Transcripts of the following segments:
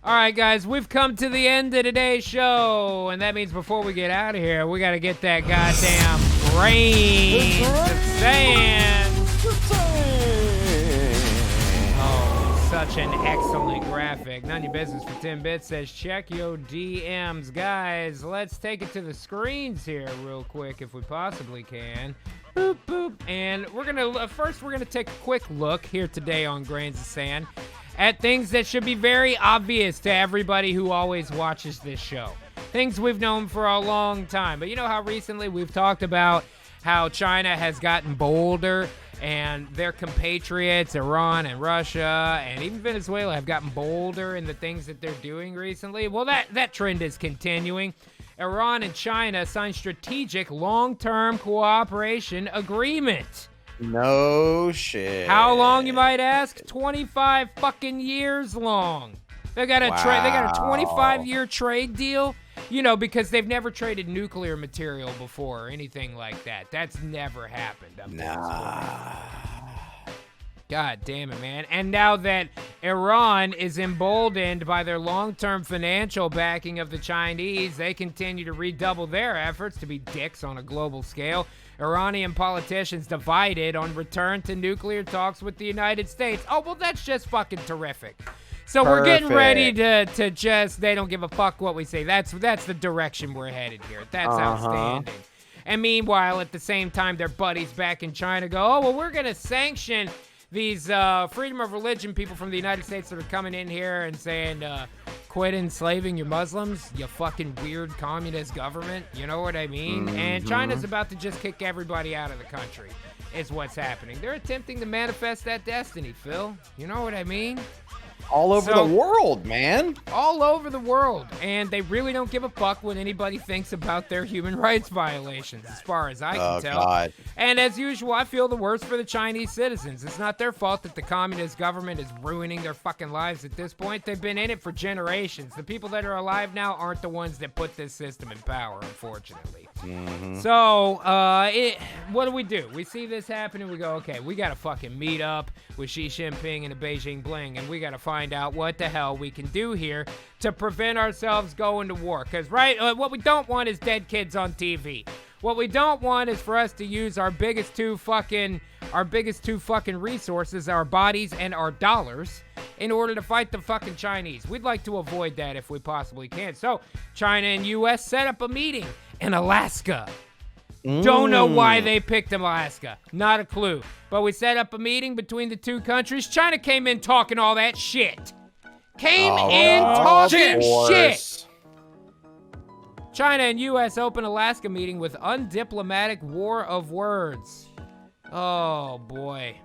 All right, guys, we've come to the end of today's show, and that means before we get out of here, we got to get that goddamn rain of sand. Oh, such an excellent graphic. None of your business for 10 bits says check your DMs. Guys, let's take it to the screens here real quick if we possibly can. Boop, boop. And we're going to take a quick look here today on Grains of Sand at things that should be very obvious to everybody who always watches this show. Things we've known for a long time. But you know how recently we've talked about how China has gotten bolder and their compatriots, Iran and Russia and even Venezuela, have gotten bolder in the things that they're doing recently? Well, that trend is continuing. Iran and China signed strategic long-term cooperation agreement. No shit. How long, you might ask? 25 fucking years long. They got a 25-year trade deal, you know, because they've never traded nuclear material before or anything like that. That's never happened. Nah. God damn it, man. And now that Iran is emboldened by their long-term financial backing of the Chinese, they continue to redouble their efforts to be dicks on a global scale. Iranian politicians divided on return to nuclear talks with the United States. Oh, well, that's just fucking terrific. So We're getting ready to just, they don't give a fuck what we say. That's the direction we're headed here. That's outstanding. And meanwhile, at the same time, their buddies back in China go, oh, well, we're going to sanction these freedom of religion people from the United States that are coming in here and saying, quit enslaving your Muslims, you fucking weird communist government. You know what I mean? Mm-hmm. And China's about to just kick everybody out of the country is what's happening. They're attempting to manifest that destiny, Phil. You know what I mean? All over the world, man. All over the world. And they really don't give a fuck what anybody thinks about their human rights violations, as far as I can tell. God. And as usual, I feel the worst for the Chinese citizens. It's not their fault that the communist government is ruining their fucking lives at this point. They've been in it for generations. The people that are alive now aren't the ones that put this system in power, unfortunately. Mm-hmm. So, what do? We see this happening, we go, okay, we gotta fucking meet up with Xi Jinping and the Beijing Bling, and we gotta find out what the hell we can do here to prevent ourselves going to war. Because, what we don't want is dead kids on TV. What we don't want is for us to use our biggest two fucking resources, our bodies and our dollars, in order to fight the fucking Chinese. We'd like to avoid that if we possibly can. So, China and U.S. set up a meeting in Alaska. Don't know why they picked Alaska. Not a clue. But we set up a meeting between the two countries. China came in talking all that shit. Talking shit. China and U.S. open Alaska meeting with undiplomatic war of words. Oh, boy.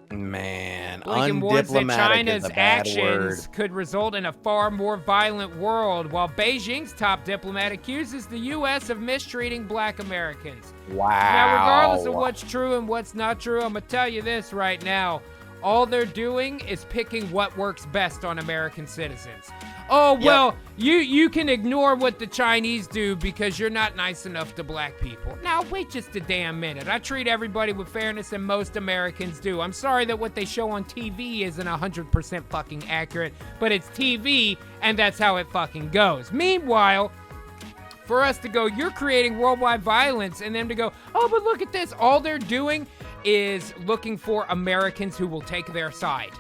Man, Blinken warns that China's actions could result in a far more violent world, while Beijing's top diplomat accuses the U.S. of mistreating black Americans. Wow. Now, regardless of what's true and what's not true, I'm going to tell you this right now. All they're doing is picking what works best on American citizens. Oh, well, you can ignore what the Chinese do because you're not nice enough to black people. Now, wait just a damn minute. I treat everybody with fairness, and most Americans do. I'm sorry that what they show on TV isn't 100% fucking accurate, but it's TV, and that's how it fucking goes. Meanwhile, for us to go, you're creating worldwide violence, and them to go, oh, but look at this. All they're doing is looking for Americans who will take their side.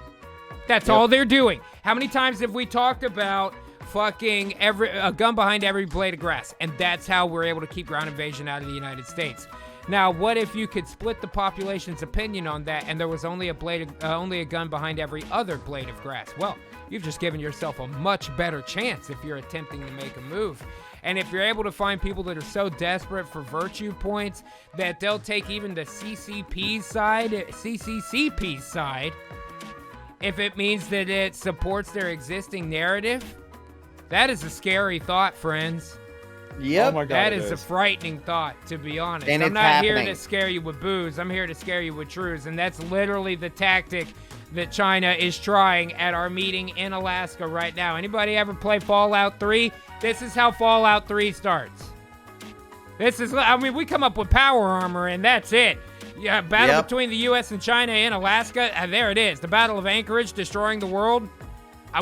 That's all they're doing. How many times have we talked about fucking a gun behind every blade of grass? And that's how we're able to keep ground invasion out of the United States. Now, what if you could split the population's opinion on that and there was only a gun behind every other blade of grass? Well, you've just given yourself a much better chance if you're attempting to make a move. And if you're able to find people that are so desperate for virtue points that they'll take even the CCCP's side, if it means that it supports their existing narrative, that is a scary thought, friends. Yep. Oh my God, that is a frightening thought, to be honest. And I'm not here to scare you with booze. I'm here to scare you with truths. And that's literally the tactic that China is trying at our meeting in Alaska right now. Anybody ever play Fallout 3? This is how Fallout 3 starts. We come up with power armor and that's it. Yeah, battle between the U.S. and China in Alaska. There it is. The Battle of Anchorage destroying the world.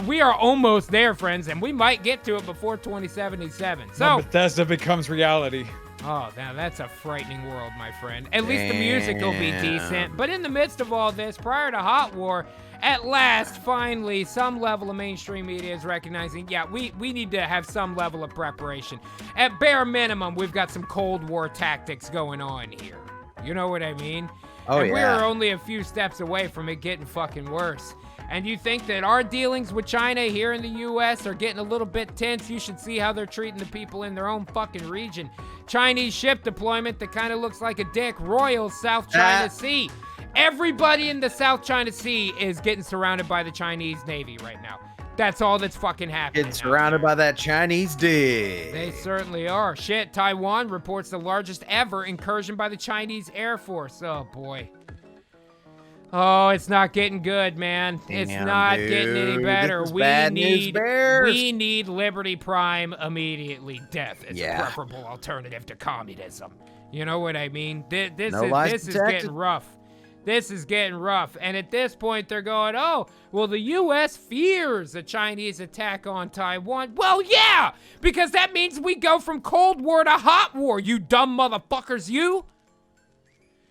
We are almost there, friends, and we might get to it before 2077. So when Bethesda becomes reality. Oh, now that's a frightening world, my friend. At least the music will be decent. But in the midst of all this, prior to Hot War, at last, finally, some level of mainstream media is recognizing, yeah, we need to have some level of preparation. At bare minimum, we've got some Cold War tactics going on here. You know what I mean? Oh, and yeah. we're only a few steps away from it getting fucking worse. And you think that our dealings with China here in the U.S. are getting a little bit tense? You should see how they're treating the people in their own fucking region. Chinese ship deployment that kind of looks like a dick. Royal South China Sea. Everybody in the South China Sea is getting surrounded by the Chinese Navy right now. That's all that's fucking happening. Getting surrounded by that Chinese dick. They certainly are. Shit, Taiwan reports the largest ever incursion by the Chinese Air Force. Oh, boy. Oh, it's not getting good, man. It's not getting any better. We need Liberty Prime immediately. Death is a preferable alternative to communism. You know what I mean? This is getting rough. This is getting rough. And at this point, they're going, oh, well, the U.S. fears a Chinese attack on Taiwan. Well, yeah, because that means we go from Cold War to Hot War, you dumb motherfuckers, you.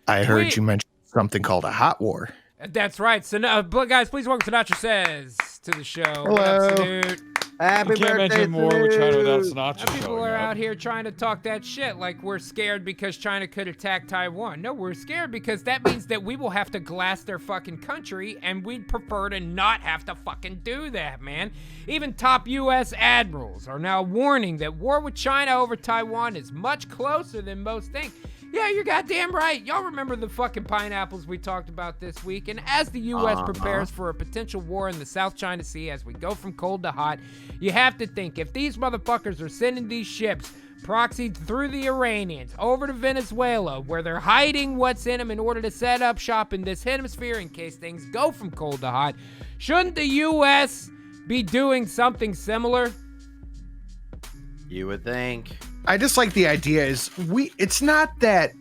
I heard you mention something called a hot war. That's right. So, guys, please welcome Sinatra Says to the show. Hello. What up, Snoot? Happy You can't birthday, mention more with China without Snoot. Sinatra People showing are up. out here trying to talk that shit like we're scared because China could attack Taiwan. No, we're scared because that means that we will have to glass their fucking country, and we'd prefer to not have to fucking do that, man. Even top U.S. admirals are now warning that war with China over Taiwan is much closer than most think. Yeah, you're goddamn right. Y'all remember the fucking pineapples we talked about this week. And as the U.S. prepares for a potential war in the South China Sea as we go from cold to hot, you have to think, if these motherfuckers are sending these ships proxied through the Iranians over to Venezuela, where they're hiding what's in them in order to set up shop in this hemisphere in case things go from cold to hot, shouldn't the U.S. be doing something similar? You would think. I just like the idea it's not that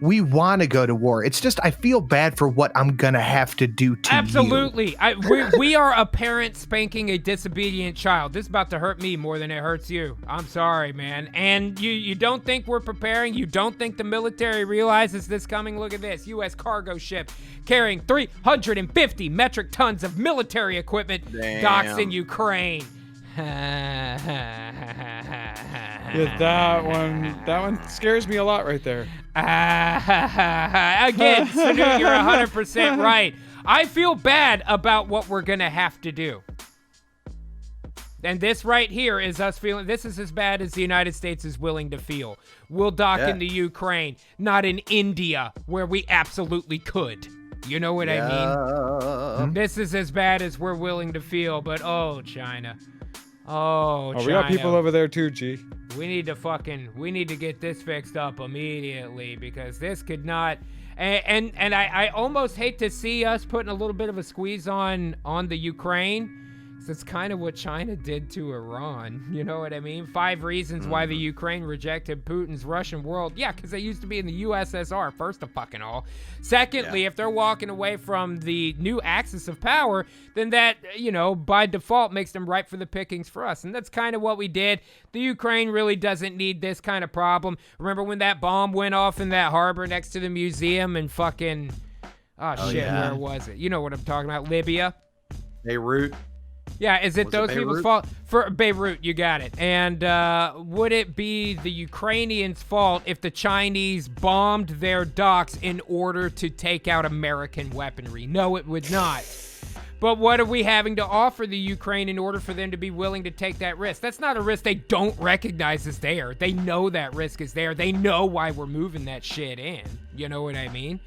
we want to go to war. It's just I feel bad for what I'm going to have to do to Absolutely. We are a parent spanking a disobedient child. This is about to hurt me more than it hurts you. I'm sorry, man. And you don't think we're preparing? You don't think the military realizes this coming? Look at this. U.S. cargo ship carrying 350 metric tons of military equipment docks in Ukraine. Yeah, that one scares me a lot right there. Again, Sanu, you're 100% right. I feel bad about what we're going to have to do. And this right here is us feeling, this is as bad as the United States is willing to feel. We'll dock in the Ukraine, not in India, where we absolutely could. You know what I mean? This is as bad as we're willing to feel, but oh, China. Oh, China. We got people over there too, G. We need to get this fixed up immediately because this could not, and I almost hate to see us putting a little bit of a squeeze on the Ukraine. It's kind of what China did to Iran. You know what I mean? 5 reasons why the Ukraine rejected Putin's Russian world. Yeah, because they used to be in the USSR, first of fucking all. Secondly, if they're walking away from the new axis of power, then that, by default makes them ripe for the pickings for us. And that's kind of what we did. The Ukraine really doesn't need this kind of problem. Remember when that bomb went off in that harbor next to the museum and fucking, where was it? You know what I'm talking about, Libya? Beirut. Yeah, is it those people's fault? For Beirut, you got it. And would it be the Ukrainians' fault if the Chinese bombed their docks in order to take out American weaponry? No, it would not. But what are we having to offer the Ukraine in order for them to be willing to take that risk? That's not a risk they don't recognize is there. They know that risk is there. They know why we're moving that shit in. You know what I mean?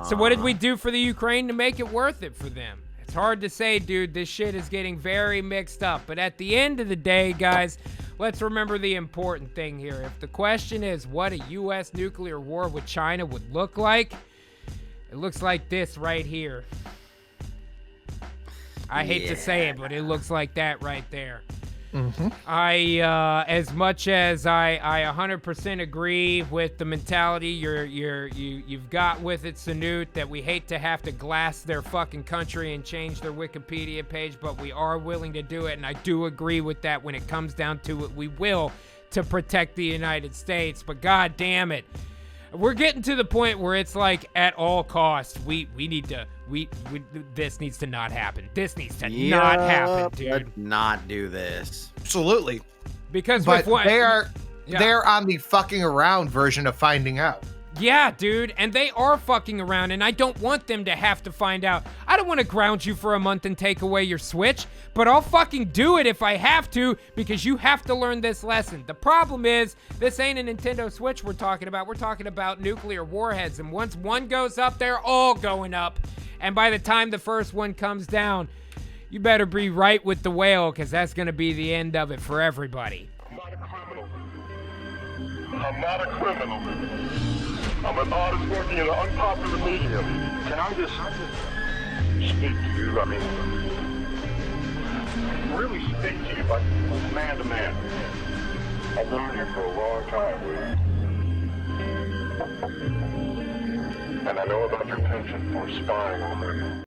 So what did we do for the Ukraine to make it worth it for them? It's hard to say, dude. This shit is getting very mixed up. But at the end of the day, guys, let's remember the important thing here. If the question is what a U.S. nuclear war with China would look like, it looks like this right here. I hate to say it, but it looks like that right there. I, as much as I 100% agree with the mentality you've got with it, Sanute, that we hate to have to glass their fucking country and change their Wikipedia page, but we are willing to do it, and I do agree with that. When it comes down to it, we will, to protect the United States. But god damn it, we're getting to the point where it's like, at all costs, we need to, this needs to not happen. This needs to not happen, dude. Let's not do this. Absolutely. Because But with what they're on the fucking around version of finding out. Yeah, dude, and they are fucking around, and I don't want them to have to find out. I don't want to ground you for a month and take away your Switch, but I'll fucking do it if I have to, because you have to learn this lesson. The problem is, this ain't a Nintendo Switch we're talking about. We're talking about nuclear warheads, and once one goes up, they're all going up. And by the time the first one comes down, you better be right with the whale, because that's going to be the end of it for everybody. I'm not a criminal. I'm not a criminal. I'm an artist working in an unpopular medium. Can I just speak to you? I mean, really speak to you like man to man. I've known you for a long time, Will. And I know about your penchant for spying on me.